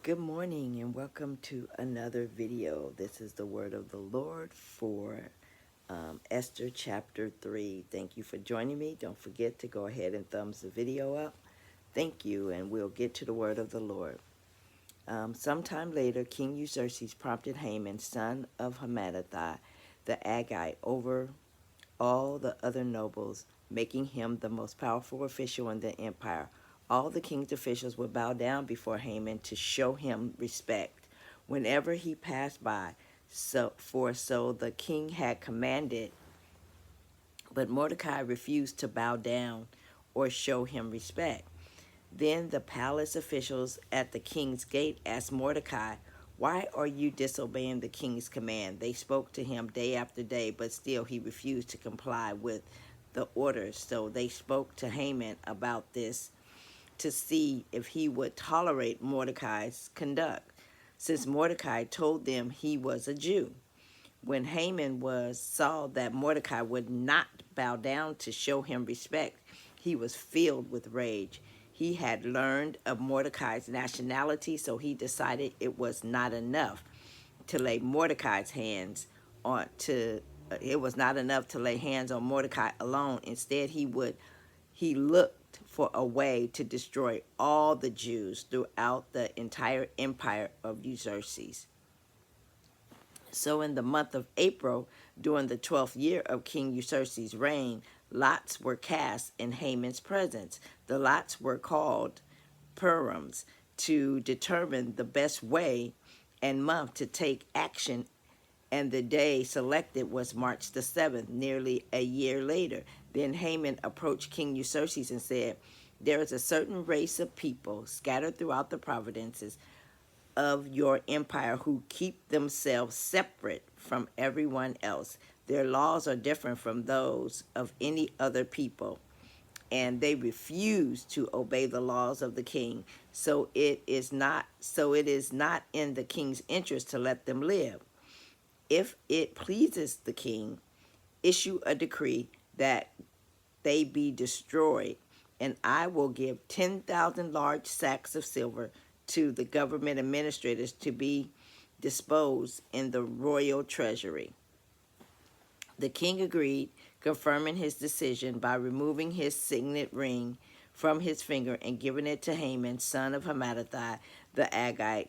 Good morning and welcome to another video. This is the word of the Lord for Esther chapter 3. Thank you for joining me. Don't forget to go ahead and thumbs the video up. Thank you, and we'll get to the word of the Lord. Sometime later, King Xerxes prompted Haman, son of Hammedatha, the Agagite, over all the other nobles, making him the most powerful official in the empire. All the king's officials would bow down before Haman to show him respect whenever he passed by. So the king had commanded, but Mordecai refused to bow down or show him respect. Then the palace officials at the king's gate asked Mordecai, "Why are you disobeying the king's command?" They spoke to him day after day, but still he refused to comply with the orders. So they spoke to Haman about this to see if he would tolerate Mordecai's conduct, since Mordecai told them he was a Jew. When saw that Mordecai would not bow down to show him respect, he was filled with rage. He had learned of Mordecai's nationality, so he decided it was not enough to lay Mordecai's hands on to it was not enough to lay hands on Mordecai alone. Instead, he looked for a way to destroy all the Jews throughout the entire empire of Xerxes. So in the month of April, during the 12th year of King Xerxes' reign, lots were cast in Haman's presence. The lots were called Purims to determine the best way and month to take action, and the day selected was March the 7th, nearly a year later. Then Haman approached King Xerxes and said, "There is a certain race of people scattered throughout the provinces of your empire who keep themselves separate from everyone else. Their laws are different from those of any other people, and they refuse to obey the laws of the king. So it is not in the king's interest to let them live. If it pleases the king, issue a decree that they be destroyed, and I will give 10,000 large sacks of silver to the government administrators to be disposed in the royal treasury." The king agreed, confirming his decision by removing his signet ring from his finger and giving it to Haman, son of Hammedatha, the Agagite,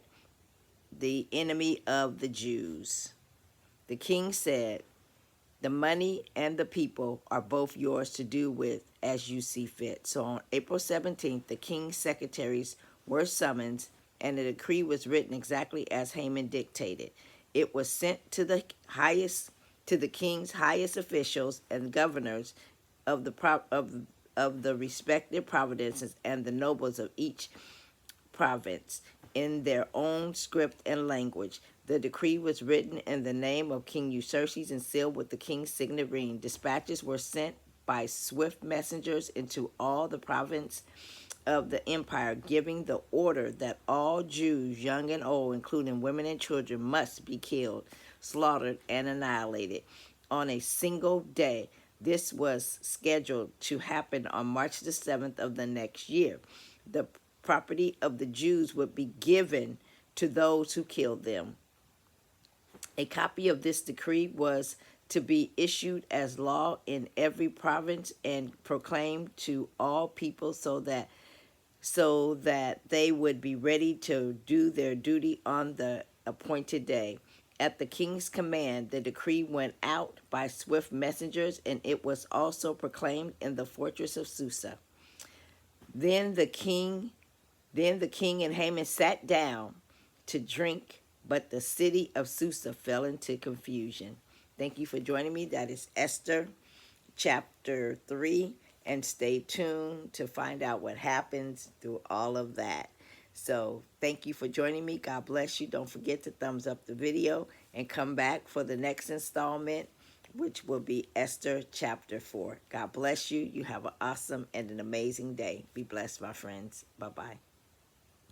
the enemy of the Jews. The king said, "The money and the people are both yours to do with as you see fit." So on April 17th, the king's secretaries were summoned, and a decree was written exactly as Haman dictated. It was sent to the king's highest officials and governors of the respective provinces and the nobles of each province in their own script and language. The decree was written in the name of King Xerxes and sealed with the king's signet ring. Dispatches were sent by swift messengers into all the province of the empire, giving the order that all Jews, young and old, including women and children, must be killed, slaughtered, and annihilated on a single day. This was scheduled to happen on March the 7th of the next year. The property of the Jews would be given to those who killed them. A copy of this decree was to be issued as law in every province and proclaimed to all people so that they would be ready to do their duty on the appointed day. At the king's command, the decree went out by swift messengers, and it was also proclaimed in the fortress of Susa. Then the king and Haman sat down to drink, but the city of Susa fell into confusion. Thank you for joining me. That is Esther chapter 3, and stay tuned to find out what happens through all of that. So thank you for joining me. God bless you. Don't forget to thumbs up the video and come back for the next installment, which will be Esther chapter 4. God bless you. You have an awesome and an amazing day. Be blessed, my friends. Bye-bye.